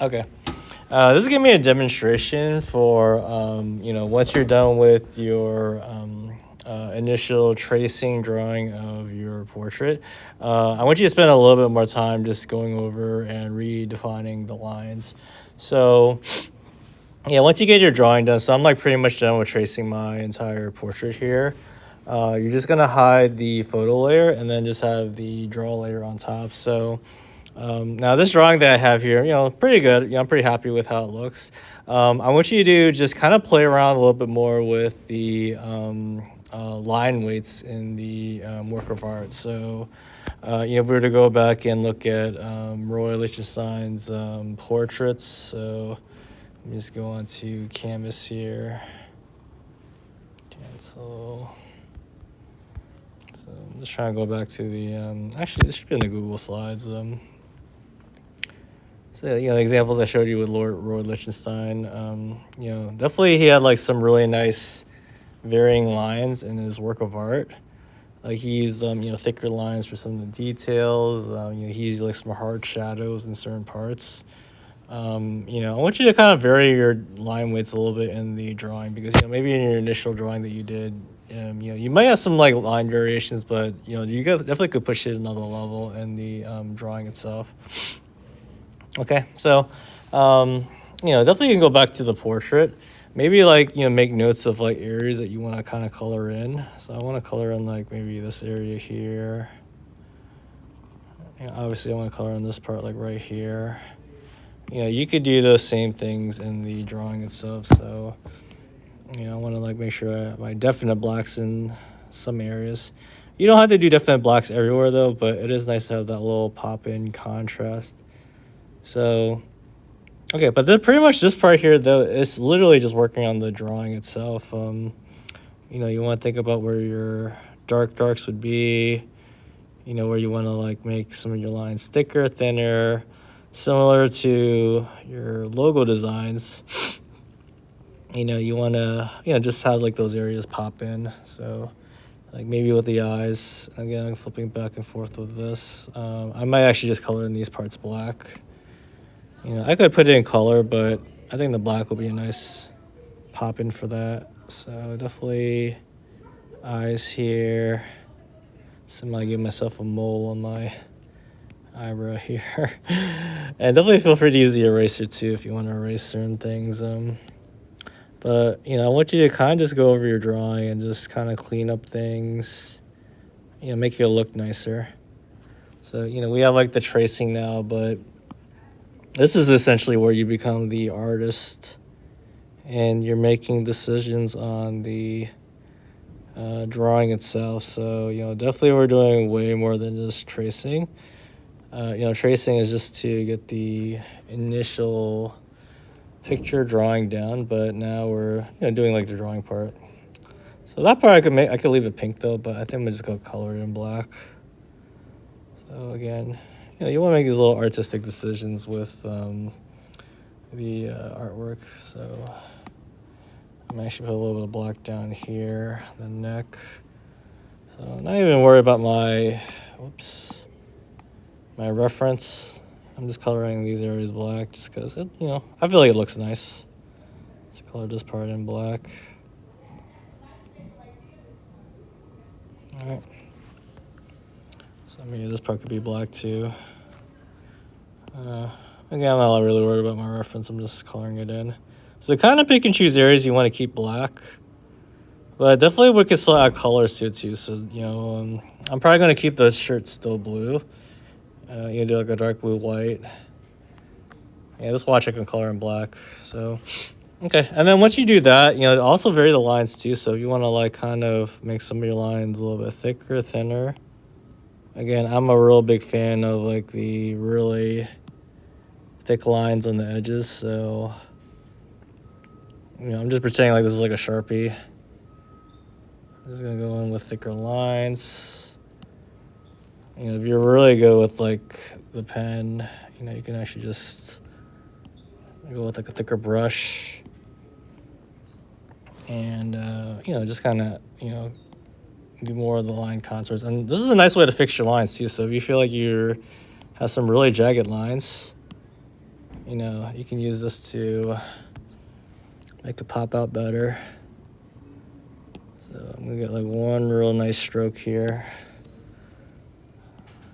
Okay. This is gonna be a demonstration for once you're done with your initial tracing drawing of your portrait. I want you to spend a little bit more time just going over and redefining the lines. So yeah, once you get your drawing done, so I'm like pretty much done with tracing my entire portrait here. You're just gonna hide the photo layer and then just have the draw layer on top. So now this drawing that I have here, pretty good. I'm pretty happy with how it looks. I want you to just kind of play around a little bit more with the line weights in the work of art. So, if we were to go back and look at Roy Lichtenstein's portraits, so let me just go on to canvas here. Cancel. So I'm just trying to go back to the. Actually, this should be in the Google Slides. So the examples I showed you with Roy Lichtenstein, definitely he had like some really nice varying lines in his work of art. Like he used thicker lines for some of the details. He used like some hard shadows in certain parts. I want you to kind of vary your line weights a little bit in the drawing because maybe in your initial drawing that you did, you might have some like line variations, but definitely could push it another level in the drawing itself. Okay, so definitely you can go back to the portrait. Maybe like make notes of like areas that you want to kind of color in. So I want to color in like maybe this area here. Obviously I want to color in this part like right here. You could do those same things in the drawing itself. So I want to like make sure I have my definite blacks in some areas. You don't have to do definite blacks everywhere though, but it is nice to have that little pop in contrast. So, okay, but then pretty much this part here, though, is literally just working on the drawing itself. You want to think about where your darks would be, where you want to, like, make some of your lines thicker, thinner, similar to your logo designs. You want to, just have, like, those areas pop in. So, like, maybe with the eyes, again, I'm flipping back and forth with this. I might actually just color in these parts black. I could put it in color, but I think the black will be a nice pop in for that. So definitely eyes here. So I might give myself a mole on my eyebrow here. And definitely feel free to use the eraser too if you want to erase certain things. But I want you to kind of just go over your drawing and just kind of clean up things. Make it look nicer. So we have like the tracing now, but this is essentially where you become the artist and you're making decisions on the drawing itself. So, definitely we're doing way more than just tracing. Tracing is just to get the initial picture drawing down, but now we're doing like the drawing part. So that part I could leave it pink though, but I think I'm just gonna color it in black. So again, you want to make these little artistic decisions with the artwork. So I'm actually put a little bit of black down here, the neck. So not even worry about my reference. I'm just coloring these areas black just because I feel like it looks nice. So color this part in black. All right. So maybe this part could be black too. Again, I'm not really worried about my reference. I'm just coloring it in. So kind of pick and choose areas you want to keep black. But definitely we can still add colors to it too. So, I'm probably going to keep the shirt still blue. Do like a dark blue, white. Yeah, this watch I can color in black. So, okay. And then once you do that, also vary the lines too. So if you want to like kind of make some of your lines a little bit thicker, thinner. Again, I'm a real big fan of like the really thick lines on the edges, so I'm just pretending like this is like a Sharpie. I'm just gonna go in with thicker lines. If you're really good with like the pen, you can actually just go with like a thicker brush and just kind of do more of the line contours. And this is a nice way to fix your lines too. So if you feel like you have some really jagged lines, you know, you can use this to make it pop out better. So I'm gonna get like one real nice stroke here.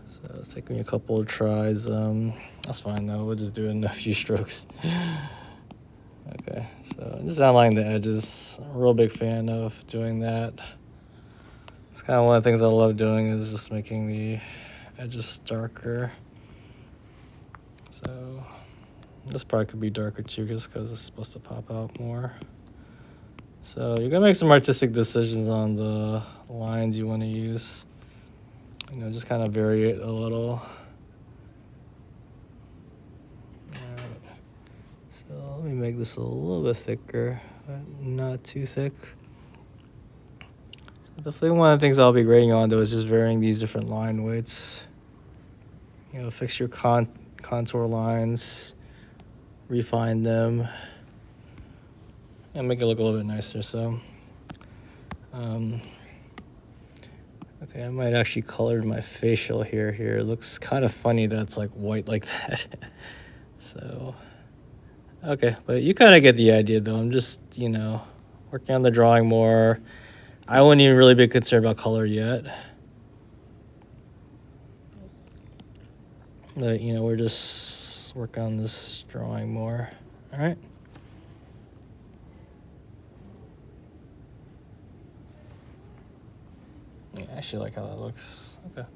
So it's taking me a couple of tries. That's fine though, we'll just do it in a few strokes. Okay, so just outlining the edges. I'm a real big fan of doing that. It's kind of one of the things I love doing is just making the edges darker. So this part could be darker too just because it's supposed to pop out more. So you're gonna make some artistic decisions on the lines you want to use. You know, just kind of vary it a little. So let me make this a little bit thicker, but not too thick. So definitely one of the things I'll be grading on though is just varying these different line weights. You know, fix your contour lines, refine them, and make it look a little bit nicer. So, okay, I might actually color my facial hair here. It looks kind of funny that it's like white like that. So, okay, but you kind of get the idea though. I'm just, you know, working on the drawing more. I wouldn't even really be concerned about color yet. But, you know, we're just working on this drawing more. All right. Yeah, I actually like how that looks. Okay.